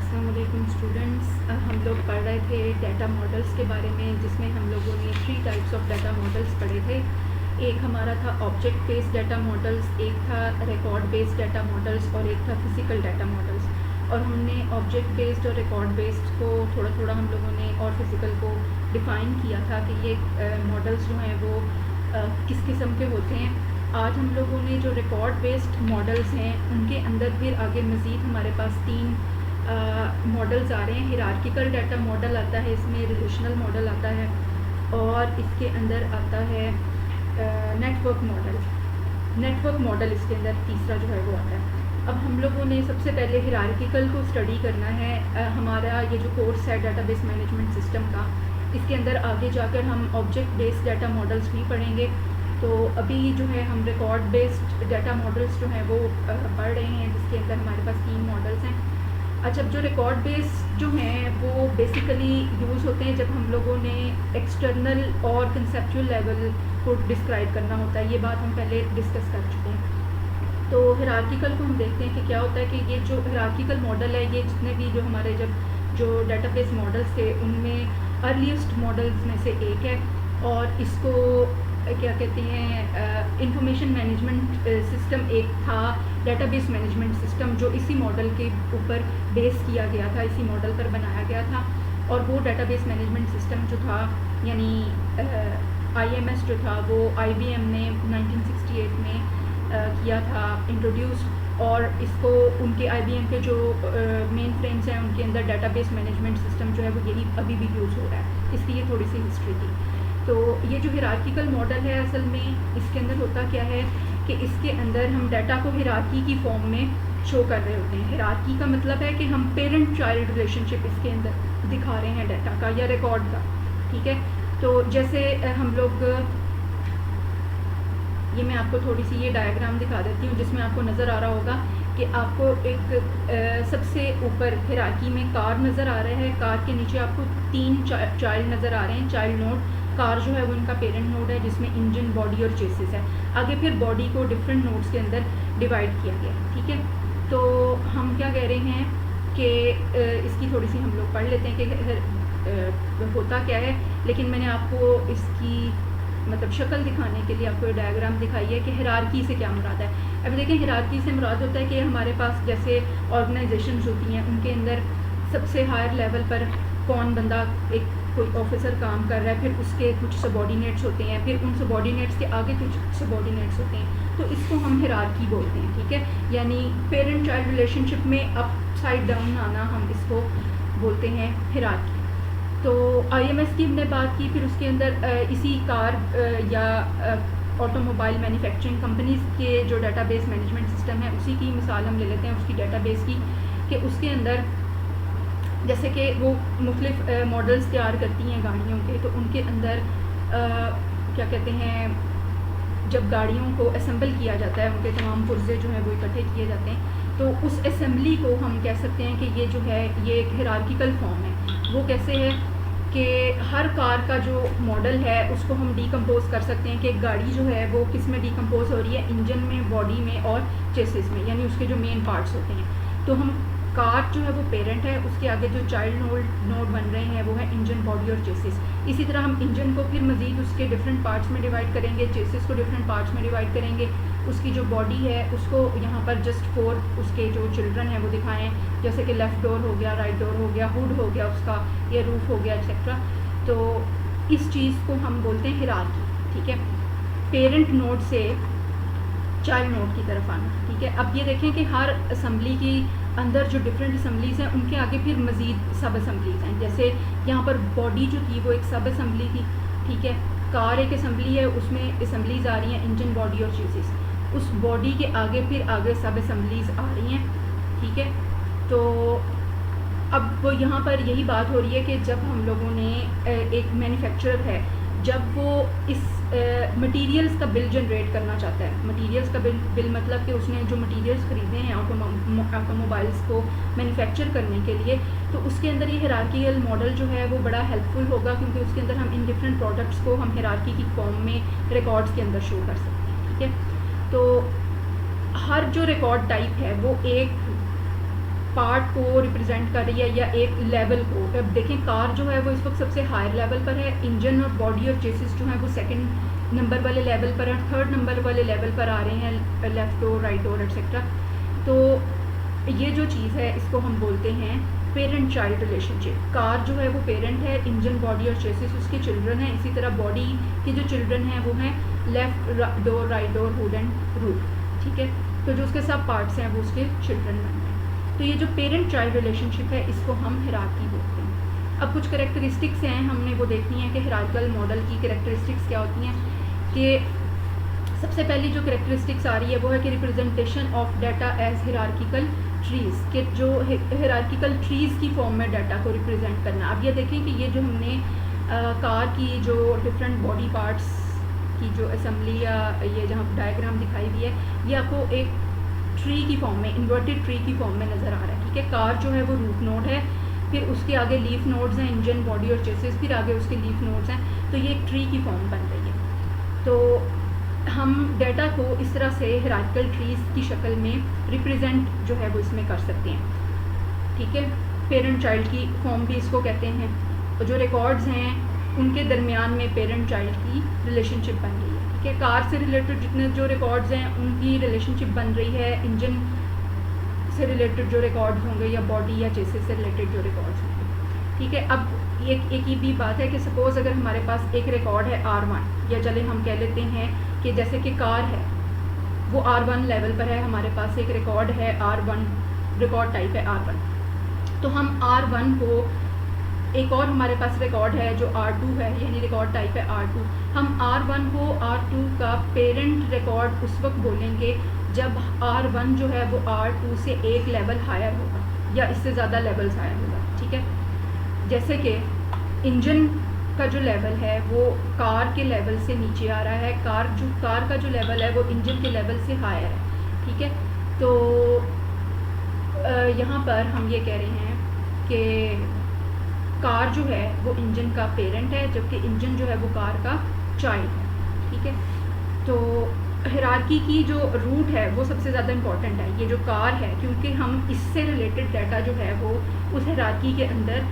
अस्सलाम वालेकुम स्टूडेंट्स, हम लोग पढ़ रहे थे डाटा मॉडल्स के बारे में, जिसमें हम लोगों ने 3 टाइप्स ऑफ डाटा मॉडल्स पढ़े थे। एक हमारा था ऑब्जेक्ट बेस्ड डाटा मॉडल्स, एक था रिकॉर्ड बेस्ड डाटा मॉडल्स और एक था फिज़िकल डाटा मॉडल्स। और हमने ऑब्जेक्ट बेस्ड और रिकॉर्ड बेस्ड को थोड़ा थोड़ा हम लोगों ने और फिज़िकल को डिफ़ाइन किया था कि ये मॉडल्स जो हैं वो किस किस्म के होते हैं। आज हम लोगों ने जो रिकॉर्ड बेस्ड मॉडल्स हैं उनके अंदर फिर आगे मज़ीद हमारे पास 3 मॉडल्स आ रहे हैं। हिरार्किकल डाटा मॉडल आता है, इसमें रिलेशनल मॉडल आता है और इसके अंदर आता है नेटवर्क मॉडल। नेटवर्क मॉडल इसके अंदर तीसरा जो है वो आता है। अब हम लोगों ने सबसे पहले हिरार्किकल को स्टडी करना है। हमारा ये जो कोर्स है डाटाबेस मैनेजमेंट सिस्टम का, इसके अंदर आगे जाकर हम ऑब्जेक्ट बेस्ड डाटा मॉडल्स भी पढ़ेंगे। तो अभी जो है हम रिकॉर्ड बेस्ड डाटा मॉडल्स जो हैं वो पढ़ रहे हैं, जिसके अंदर हमारे पास 3 मॉडल्स हैं। अच्छा, जो रिकॉर्ड बेस्ड जो हैं वो बेसिकली यूज़ होते हैं जब हम लोगों ने एक्सटर्नल और कंसेप्चुअल लेवल को डिस्क्राइब करना होता है। ये बात हम पहले डिस्कस कर चुके हैं। तो हिरार्किकल को हम देखते हैं कि क्या होता है कि ये जो हिरार्किकल मॉडल है, ये जितने भी जो हमारे जो डाटाबेस मॉडल्स थे उनमें अर्लीस्ट मॉडल्स में से एक है। और इसको क्या कहते हैं, इंफॉर्मेशन मैनेजमेंट सिस्टम एक था, डाटाबेस मैनेजमेंट सिस्टम, जो इसी मॉडल के ऊपर बेस किया गया था, इसी मॉडल पर बनाया गया था। और वो डाटाबेस मैनेजमेंट सिस्टम जो था, यानी IMS जो था, वो IBM ने 1968 में किया था इंट्रोड्यूस। और इसको उनके IBM के जो मेन फ्रेम्स हैं उनके अंदर डाटाबेस मैनेजमेंट सिस्टम जो है वो यही अभी भी यूज़ हो रहा है। इसकी ये थोड़ी सी हिस्ट्री थी। तो ये जो हिरार्किकल मॉडल है, असल में इसके अंदर होता क्या है कि इसके अंदर हम डाटा को हिरार्की की फॉर्म में शो कर रहे होते हैं। हिरार्की का मतलब है कि हम पेरेंट चाइल्ड रिलेशनशिप इसके अंदर दिखा रहे हैं डाटा का या रिकॉर्ड का, ठीक है। तो जैसे हम लोग, ये मैं आपको थोड़ी सी ये डायग्राम दिखा देती हूँ, जिसमें आपको नज़र आ रहा होगा कि आपको एक सबसे ऊपर हिरार्की में कार नज़र आ रहा है। कार के नीचे आपको 3 चाइल्ड नज़र आ रहे हैं, चाइल्ड नोड। कार जो है वो इनका पेरेंट नोड है, जिसमें इंजन, बॉडी और चेसिस है। आगे फिर बॉडी को डिफरेंट नोड्स के अंदर डिवाइड किया गया है, ठीक है। तो हम क्या कह रहे हैं कि इसकी थोड़ी सी हम लोग पढ़ लेते हैं कि होता क्या है। लेकिन मैंने आपको इसकी मतलब शक्ल दिखाने के लिए आपको ये डायग्राम दिखाई है कि हिरार्की से क्या मुराद है। अब देखें, हिरार्की से मुराद होता है कि हमारे पास जैसे ऑर्गेनाइजेशंस होती हैं, उनके अंदर सबसे हायर लेवल पर कौन बंदा, एक कोई ऑफिसर काम कर रहा है, फिर उसके कुछ सबॉर्डिनेट्स होते हैं, फिर उन सबॉर्डिनेट्स के आगे कुछ सबॉर्डिनेट्स होते हैं। तो इसको हम हिरार्की बोलते हैं, ठीक है। यानी पेरेंट चाइल्ड रिलेशनशिप में अप साइड डाउन आना, हम इसको बोलते हैं हिरार्की। तो IMS की हमने बात की, फिर उसके अंदर इसी कार या ऑटोमोबाइल मैन्युफैक्चरिंग कंपनीज़ के जो डाटाबेस मैनेजमेंट सिस्टम है, उसी की मिसाल हम ले लेते हैं, उसकी डाटाबेस की, कि उसके अंदर जैसे कि वो मुख्तलिफ मॉडल्स तैयार करती हैं गाड़ियों के। तो उनके अंदर क्या कहते हैं, जब गाड़ियों को असेंबल किया जाता है, उनके तमाम पुर्जे जो हैं वो इकट्ठे किए जाते हैं, तो उस असेंबली को हम कह सकते हैं कि ये जो है ये एक हिरार्किकल फॉर्म है। वो कैसे है कि हर कार का जो मॉडल है उसको हम डिकम्पोज कर सकते हैं कि गाड़ी जो है वो किस में डिकम्पोज हो रही है, इंजन में, बॉडी में और चेसिस में, यानी उसके जो मेन पार्ट्स होते हैं। तो हम कार जो है वो पेरेंट है, उसके आगे जो चाइल्ड नोड बन रहे हैं वो है इंजन, बॉडी और चेसिस। इसी तरह हम इंजन को फिर मज़ीद उसके डिफरेंट पार्ट्स में डिवाइड करेंगे, चेसिस को डिफरेंट पार्ट्स में डिवाइड करेंगे। उसकी जो बॉडी है उसको यहाँ पर जस्ट 4 उसके जो चिल्ड्रन हैं वो दिखाएं हैं, जैसे कि लेफ़्ट डोर हो गया, राइट डोर हो गया, हुड हो गया उसका, या रूफ हो गया, एक्सेट्रा। तो इस चीज़ को हम बोलते हैं हिरार्की, ठीक है। पेरेंट नोड से चाइल्ड नोड की तरफ आना, ठीक है। अब ये देखें कि हर असम्बली की अंदर जो डिफरेंट असम्बलीज़ हैं उनके आगे फिर मज़ीद सब असम्बलीज़ हैं। जैसे यहाँ पर बॉडी जो थी वो एक सब असम्बली थी, ठीक है। कार एक असम्बली है, उसमें असम्बलीज़ आ रही हैं इंजन, बॉडी और चेसिस। उस बॉडी के आगे फिर आगे सब असम्बलीज़ आ रही हैं, ठीक है। तो अब वो यहाँ पर यही बात हो रही है कि जब हम लोगों ने एक मैन्युफैक्चरर है, जब वो इस मटेरियल्स का बिल जनरेट करना चाहता है, मटेरियल्स का बिल मतलब कि उसने जो मटेरियल्स ख़रीदे हैं ऑटोमोबाइल्स को मैन्युफैक्चर करने के लिए, तो उसके अंदर ये हिरार्किकल मॉडल जो है वो बड़ा हेल्पफुल होगा, क्योंकि उसके अंदर हम इन डिफरेंट प्रोडक्ट्स को हम हिरार्की की फॉर्म में रिकॉर्ड्स के अंदर शो कर सकते हैं, ठीक है। तो हर जो रिकॉर्ड टाइप है वो एक पार्ट को रिप्रेजेंट कर रही है या एक लेवल को। अब देखें कार जो है वो इस वक्त सबसे हायर लेवल पर है, इंजन और बॉडी और चेसिस जो है वो सेकंड नंबर वाले लेवल पर और थर्ड नंबर वाले लेवल पर आ रहे हैं, left door, right door etcetera. तो ये जो चीज़ है इसको हम बोलते हैं पेरेंट चाइल्ड रिलेशनशिप। कार जो है वो पेरेंट है, इंजन, बॉडी और चेसिस उसके चिल्ड्रन हैं। इसी तरह बॉडी के जो चिल्ड्रन हैं वो हैं left door, right door, hood and roof, ठीक है। तो जो उसके सब पार्ट्स हैं वो उसके चिल्ड्रन बन रहे हैं। तो ये जो पेरेंट चाइल्ड रिलेशनशिप है इसको हम हिरार्की बोलते हैं। अब कुछ करेक्टरिस्टिक्स हैं, हमने वो देखनी है कि हिरार्किकल मॉडल की करेक्टरिस्टिक्स क्या होती हैं। कि सबसे पहली जो करेक्टरिस्टिक्स आ रही है वो है कि representation of data as hierarchical trees, के जो हिरार्किकल ट्रीज़ की फॉर्म में डाटा को रिप्रेजेंट करना। अब ये देखें कि ये जो हमने कार की जो डिफरेंट बॉडी पार्ट्स की जो असेंबली या ये जहाँ डायग्राम दिखाई हुई है ये आपको एक ट्री की फॉर्म में, इन्वर्टेड ट्री की फॉर्म में नज़र आ रहा है, ठीक है। कार जो है वो रूट नोड है, फिर उसके आगे लीफ नोड्स हैं, इंजन, बॉडी और चेसिस, फिर आगे उसके लीफ नोड्स हैं। तो ये एक ट्री की फॉर्म बन रही है। तो हम डाटा को इस तरह से हिरार्किकल ट्रीज़ की शक्ल में रिप्रेजेंट जो है वो इसमें कर सकते हैं, ठीक है। पेरेंट चाइल्ड की फॉर्म भी इसको कहते हैं। और जो रिकॉर्ड्स हैं उनके दरमियान में पेरेंट चाइल्ड की रिलेशनशिप बन रही है, ठीक है। कार से रिलेटेड जितने जो रिकॉर्ड्स हैं उनकी रिलेशनशिप बन रही है, इंजन से रिलेटेड जो रिकॉर्ड्स होंगे या बॉडी या चेसिस से रिलेटेड जो रिकॉर्ड्स होंगे, ठीक है। अब एक ये भी बात है कि सपोज़ अगर हमारे पास एक रिकॉर्ड है R1, या चले हम कह लेते हैं कि जैसे कि कार है वो R1 लेवल पर है, हमारे पास एक रिकॉर्ड है R1, रिकॉर्ड टाइप है R1। तो हम R1 को, एक और हमारे पास रिकॉर्ड है जो R2 है, यानी रिकॉर्ड टाइप है R2। हम R1 को R2 का पेरेंट रिकॉर्ड उस वक्त बोलेंगे जब R1 जो है वो R2 से एक लेवल हायर होगा या इससे ज़्यादा लेवल्स हायर होगा, ठीक है। जैसे कि इंजन का जो लेवल है वो कार के लेवल से नीचे आ रहा है, कार का जो लेवल है वो इंजन के लेवल से हायर है, ठीक है। तो यहाँ पर हम ये कह रहे हैं कि कार जो है वो इंजन का पेरेंट है, जबकि इंजन जो है वो कार का चाइल्ड है, ठीक है। तो हिरार्की की जो रूट है वो सबसे ज़्यादा इम्पॉर्टेंट है, ये जो कार है, क्योंकि हम इससे रिलेटेड डाटा जो है वो उस हिरार्की के अंदर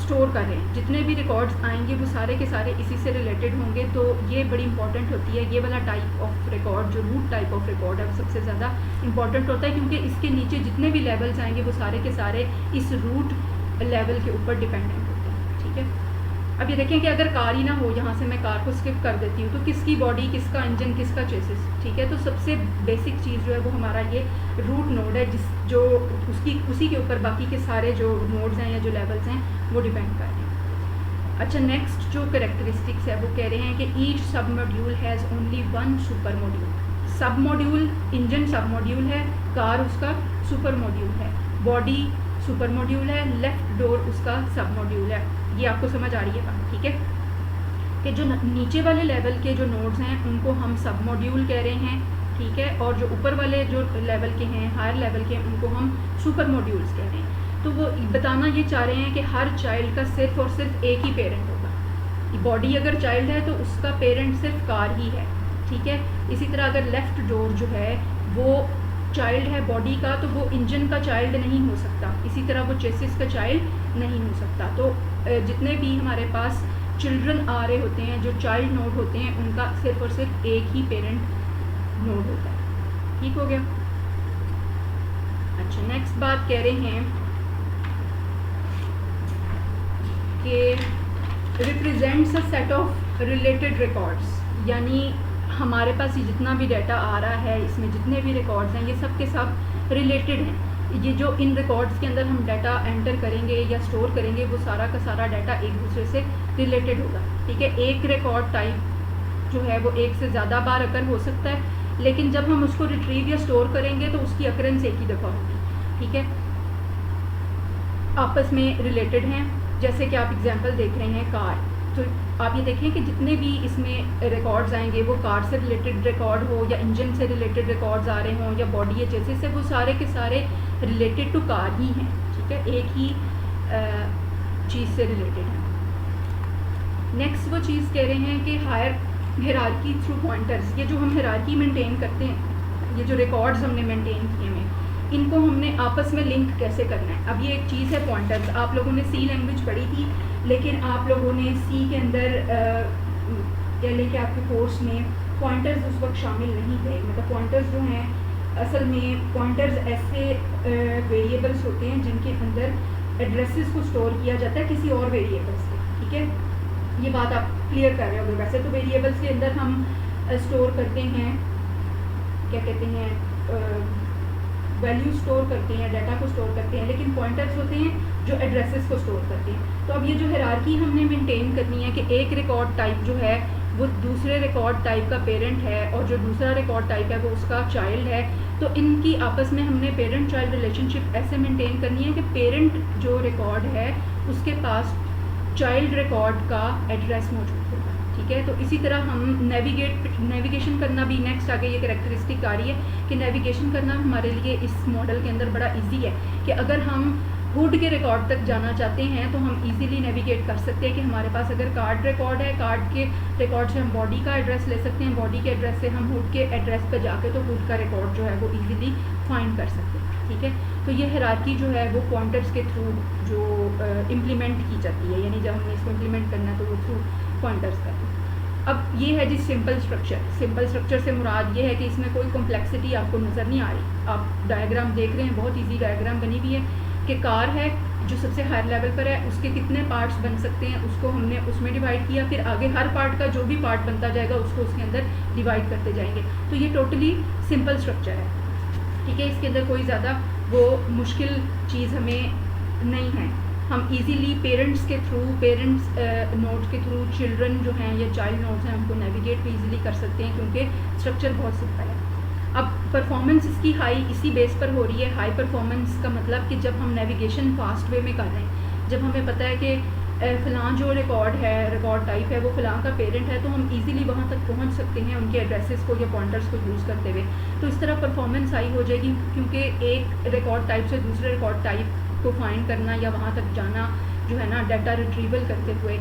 स्टोर कर रहे हैं। जितने भी रिकॉर्ड्स आएंगे वो सारे के सारे इसी से रिलेटेड होंगे। तो ये बड़ी इंपॉर्टेंट होती है, ये वाला टाइप ऑफ रिकॉर्ड जो रूट टाइप ऑफ रिकॉर्ड है वो सबसे ज़्यादा इंपॉर्टेंट होता है, क्योंकि इसके नीचे जितने भी लेवल्स आएंगे वो सारे के सारे इस रूट लेवल के ऊपर डिपेंडेंट होते हैं, ठीक है। अब ये देखें कि अगर कार ही ना हो, यहाँ से मैं कार को स्किप कर देती हूँ, तो किसकी बॉडी, किसका इंजन, किसका चेसिस, ठीक है। तो सबसे बेसिक चीज़ जो है वो हमारा ये रूट नोड है, जो उसी के ऊपर बाकी के सारे जो नोड्स हैं या जो लेवल्स हैं वो डिपेंड कर रहे हैं। अच्छा, नेक्स्ट जो कैरेक्टरिस्टिक्स है वो कह रहे हैं कि ईच सब module has only one super module. सब मॉड्यूल, इंजन सब मॉड्यूल है, कार उसका सुपर मॉड्यूल है, बॉडी सुपर मॉड्यूल है, लेफ्ट डोर उसका सब मॉड्यूल है। ये आपको समझ आ रही है बात, ठीक है। कि जो नीचे वाले लेवल के जो नोड्स हैं उनको हम सब मॉड्यूल कह रहे हैं, ठीक है, और जो ऊपर वाले जो लेवल के हैं, हायर लेवल के, उनको हम सुपर मॉड्यूल्स कह रहे हैं। तो वो बताना ये चाह रहे हैं कि हर चाइल्ड का सिर्फ और सिर्फ एक ही पेरेंट होगा। बॉडी अगर चाइल्ड है तो उसका पेरेंट सिर्फ कार ही है, ठीक है। इसी तरह अगर लेफ्ट डोर जो है वो चाइल्ड है बॉडी का, तो वो इंजन का चाइल्ड नहीं हो सकता, इसी तरह वो चेसिस का चाइल्ड नहीं हो सकता। तो जितने भी हमारे पास चिल्ड्रन आ रहे होते हैं, जो चाइल्ड नोड होते हैं, उनका सिर्फ और सिर्फ एक ही पेरेंट नोड होता है, ठीक हो गया। अच्छा, नेक्स्ट बात कह रहे हैं कि represents a set of related records, यानी हमारे पास ये जितना भी डाटा आ रहा है, इसमें जितने भी रिकॉर्ड्स हैं ये सब के सब रिलेटेड हैं। ये जो इन रिकॉर्ड्स के अंदर हम डाटा एंटर करेंगे या स्टोर करेंगे वो सारा का सारा डाटा एक दूसरे से रिलेटेड होगा, ठीक है। एक रिकॉर्ड टाइप जो है वो एक से ज़्यादा बार अकर हो सकता है, लेकिन जब हम उसको रिट्रीव या स्टोर करेंगे तो उसकी अकरेंस एक ही दफ़ा होगी, ठीक है। आपस में रिलेटेड हैं, जैसे कि आप एग्जांपल देख रहे हैं कार, तो आप ये देखें कि जितने भी इसमें रिकॉर्ड्स आएंगे वो कार से रिलेटेड रिकॉर्ड हो या इंजन से रिलेटेड रिकॉर्ड्स आ रहे हों या बॉडी या चेसिस से, वो सारे के सारे रिलेटेड टू कार ही हैं, ठीक है, एक ही चीज़ से रिलेटेड है। नेक्स्ट वो चीज़ कह रहे हैं कि हायर हिरार्की थ्रू पॉइंटर्स, ये जो हम हिरार्की मेंटेन करते हैं, ये जो रिकॉर्ड्स हमने मेंटेन किए हैं इनको हमने आपस में लिंक कैसे करना है। अब ये एक चीज़ है पॉइंटर्स, आप लोगों ने सी लैंग्वेज पढ़ी थी, लेकिन आप लोगों ने सी के अंदर कह लें कि आपके कोर्स में पॉइंटर्स उस वक्त शामिल नहीं थे। मतलब पॉइंटर्स जो हैं असल में पॉइंटर्स ऐसे वेरिएबल्स होते हैं जिनके अंदर एड्रेसेस को स्टोर किया जाता है किसी और वेरिएबल्स के, ठीक है। ये बात आप क्लियर कर रहे होंगे। वैसे तो वेरिएबल्स के अंदर हम स्टोर करते हैं, क्या कहते हैं, वैल्यू स्टोर करते हैं, डाटा को स्टोर करते हैं, लेकिन पॉइंटर्स होते हैं जो एड्रेसेस को स्टोर करते हैं। तो अब ये जो हायरार्की हमने मेंटेन करनी है कि एक रिकॉर्ड टाइप जो है वो दूसरे रिकॉर्ड टाइप का पेरेंट है और जो दूसरा रिकॉर्ड टाइप है वो उसका चाइल्ड है। तो इनकी आपस में हमने पेरेंट चाइल्ड रिलेशनशिप ऐसे मेंटेन करनी है कि पेरेंट जो रिकॉर्ड है उसके पास चाइल्ड रिकॉर्ड का एड्रेस मौजूद होगा, ठीक है। तो इसी तरह हम नेविगेशन करना भी नेक्स्ट आगे ये कैरेक्टरिस्टिक आ रही है कि नेविगेशन करना हमारे लिए इस मॉडल के अंदर बड़ा इजी है कि अगर हम हुड के रिकॉर्ड तक जाना चाहते हैं तो हम इजीली नेविगेट कर सकते हैं कि हमारे पास अगर कार्ड रिकॉर्ड है, कार्ड के रिकॉर्ड से हम बॉडी का एड्रेस ले सकते हैं, बॉडी के एड्रेस से हम हुड के एड्रेस पर जाके तो हुड का रिकॉर्ड जो है वो इजीली फाइंड कर सकते हैं, ठीक है। तो ये हायरार्की जो है वो पॉइंटर्स के थ्रू जो इम्प्लीमेंट की जाती है, यानी जब हमने इसको इम्प्लीमेंट करना है तो वो थ्रू पॉइंटर्स का। अब ये है जी सिंपल स्ट्रक्चर। सिंपल स्ट्रक्चर से मुराद ये है कि इसमें कोई कॉम्प्लेक्सिटी आपको नज़र नहीं आ रही। आप डायग्राम देख रहे हैं, बहुत ईजी डायग्राम बनी हुई है कि कार है जो सबसे हायर लेवल पर है, उसके कितने पार्ट्स बन सकते हैं उसको हमने उसमें डिवाइड किया, फिर आगे हर पार्ट का जो भी पार्ट बनता जाएगा उसको उसके अंदर डिवाइड करते जाएंगे। तो ये टोटली सिंपल स्ट्रक्चर है, ठीक है। इसके अंदर कोई ज़्यादा वो मुश्किल चीज़ हमें नहीं है। हम इजीली पेरेंट्स के थ्रू, पेरेंट्स नोट्स के थ्रू चिल्ड्रन जो हैं या चाइल्ड नोट्स हैं उनको नेविगेट भी इजीली कर सकते हैं क्योंकि स्ट्रक्चर बहुत सिंपल है। अब परफॉर्मेंस इसकी हाई इसी बेस पर हो रही है। हाई परफॉर्मेंस का मतलब कि जब हम नेविगेशन फास्ट वे में कर रहे हैं, जब हमें पता है कि फ़लाँ जो रिकॉर्ड है, रिकॉर्ड टाइप है वो फ़लाँ का पेरेंट है, तो हम इजीली वहाँ तक पहुँच सकते हैं उनके एड्रेसेस को या पॉइंटर्स को यूज़ करते हुए। तो इस तरह परफॉर्मेंस हाई हो जाएगी क्योंकि एक रिकॉर्ड टाइप से दूसरे रिकॉर्ड टाइप को फाइंड करना या वहाँ तक जाना जो है ना डाटा रिट्रीवल करते हुए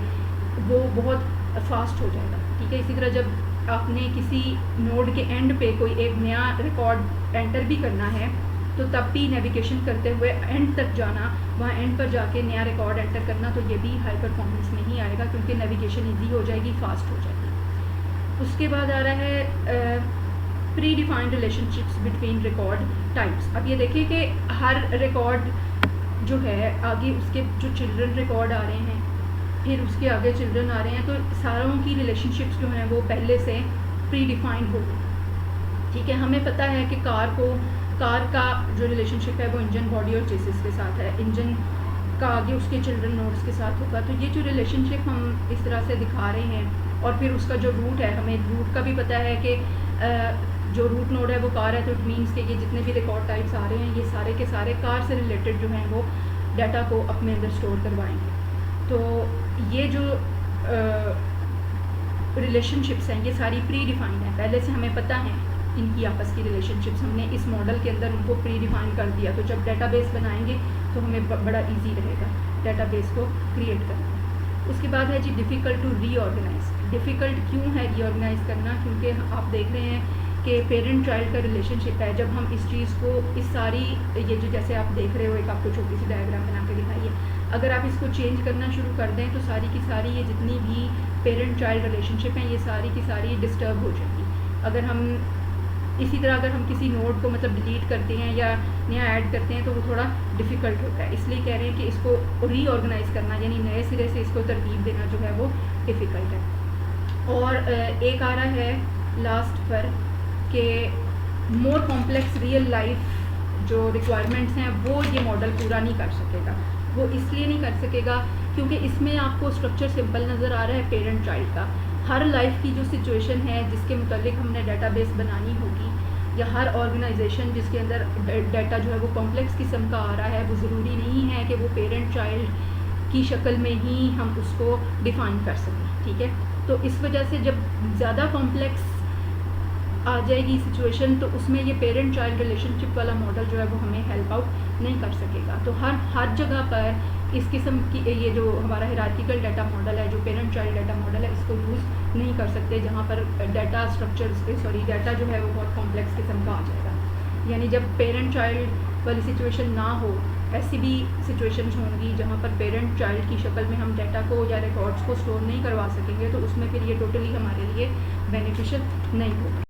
वो बहुत फास्ट हो जाएगा, ठीक है। इसी तरह जब आपने किसी नोड के एंड पे कोई एक नया रिकॉर्ड एंटर भी करना है तो तब भी नेविगेशन करते हुए एंड तक जाना, वहाँ एंड पर जाके नया रिकॉर्ड एंटर करना, तो ये भी हाई परफॉर्मेंस में ही आएगा क्योंकि नेविगेशन इजी हो जाएगी, फास्ट हो जाएगी। उसके बाद आ रहा है pre defined relationships between record types. अब ये देखिए कि हर रिकॉर्ड जो है आगे उसके जो चिल्ड्रन रिकॉर्ड आ रहे हैं, फिर उसके आगे चिल्ड्रन आ रहे हैं, तो सारों की रिलेशनशिप्स जो हैं वो पहले से प्री डिफाइंड हो गई, ठीक है। हमें पता है कि कार का जो रिलेशनशिप है वो इंजन, बॉडी और चेसिस के साथ है। इंजन का आगे उसके चिल्ड्रन नोड्स के साथ होगा। तो ये जो रिलेशनशिप हम इस तरह से दिखा रहे हैं और फिर उसका जो रूट है, हमें रूट का भी पता है कि जो रूट नोड है वो कार है, तो इट मीन्स कि ये जितने भी रिकॉर्ड टाइप्स आ रहे हैं ये सारे के सारे कार से रिलेटेड जो हैं वो डाटा को अपने अंदर स्टोर करवाएंगे। तो ये जो रिलेशनशिप्स हैं ये सारी प्री डिफाइंड हैं, पहले से हमें पता है इनकी आपस की रिलेशनशिप्स, हमने इस मॉडल के अंदर उनको प्री डिफाइन कर दिया। तो जब डेटाबेस बनाएंगे तो हमें बड़ा इजी रहेगा डेटाबेस को क्रिएट करना। उसके बाद है जी डिफ़िकल्ट टू रीऑर्गेनाइज। डिफ़िकल्ट क्यों है रीऑर्गेनाइज करना? क्योंकि आप देख रहे हैं कि पेरेंट चाइल्ड का रिलेशनशिप है। जब हम इस चीज़ को इस सारी ये जो जैसे आप देख रहे हो एक आपको छोटी सी डायग्राम बना के दिखाई है, अगर आप इसको चेंज करना शुरू कर दें तो सारी की सारी ये जितनी भी पेरेंट चाइल्ड रिलेशनशिप हैं ये सारी की सारी डिस्टर्ब हो जाएगी। अगर हम इसी तरह अगर हम किसी नोड को मतलब डिलीट करते हैं या नया ऐड करते हैं तो वो थोड़ा डिफ़िकल्ट होता है। इसलिए कह रहे हैं कि इसको रीऑर्गेनाइज करना यानी नए सिरे से इसको तरतीब देना जो है वो डिफ़िकल्ट है। और एक आ रहा है लास्ट पर कि मोर कॉम्प्लेक्स रियल लाइफ जो रिक्वायरमेंट्स हैं वो ये मॉडल पूरा नहीं कर सकेगा। वो इसलिए नहीं कर सकेगा क्योंकि इसमें आपको स्ट्रक्चर सिंपल नज़र आ रहा है पेरेंट चाइल्ड का। हर लाइफ की जो सिचुएशन है जिसके मुतालिक हमने डेटाबेस बनानी होगी या हर ऑर्गेनाइजेशन जिसके अंदर डाटा जो है वो कॉम्प्लेक्स किस्म का आ रहा है, वो ज़रूरी नहीं है कि वो पेरेंट चाइल्ड की शक्ल में ही हम उसको डिफ़ाइन कर सकें, ठीक है। तो इस वजह से जब ज़्यादा कॉम्प्लेक्स आ जाएगी सिचुएशन तो उसमें ये पेरेंट चाइल्ड रिलेशनशिप वाला मॉडल जो है वो हमें हेल्प आउट नहीं कर सकेगा। तो हर जगह पर इस किस्म की ये जो हमारा हायरार्किकल डाटा मॉडल है, जो पेरेंट चाइल्ड डाटा मॉडल है, इसको यूज़ नहीं कर सकते जहाँ पर डाटा जो है वो बहुत कॉम्प्लेक्स किस्म का आ जाएगा। यानी जब पेरेंट चाइल्ड वाली सिचुएशन ना हो, ऐसी भी सिचुएशंस होंगी जहाँ पर पेरेंट चाइल्ड की शक्ल में हम डाटा को या रिकॉर्ड्स को स्टोर नहीं करवा सकेंगे, तो उसमें फिर ये टोटली हमारे लिए बेनिफिशियल नहीं होगा।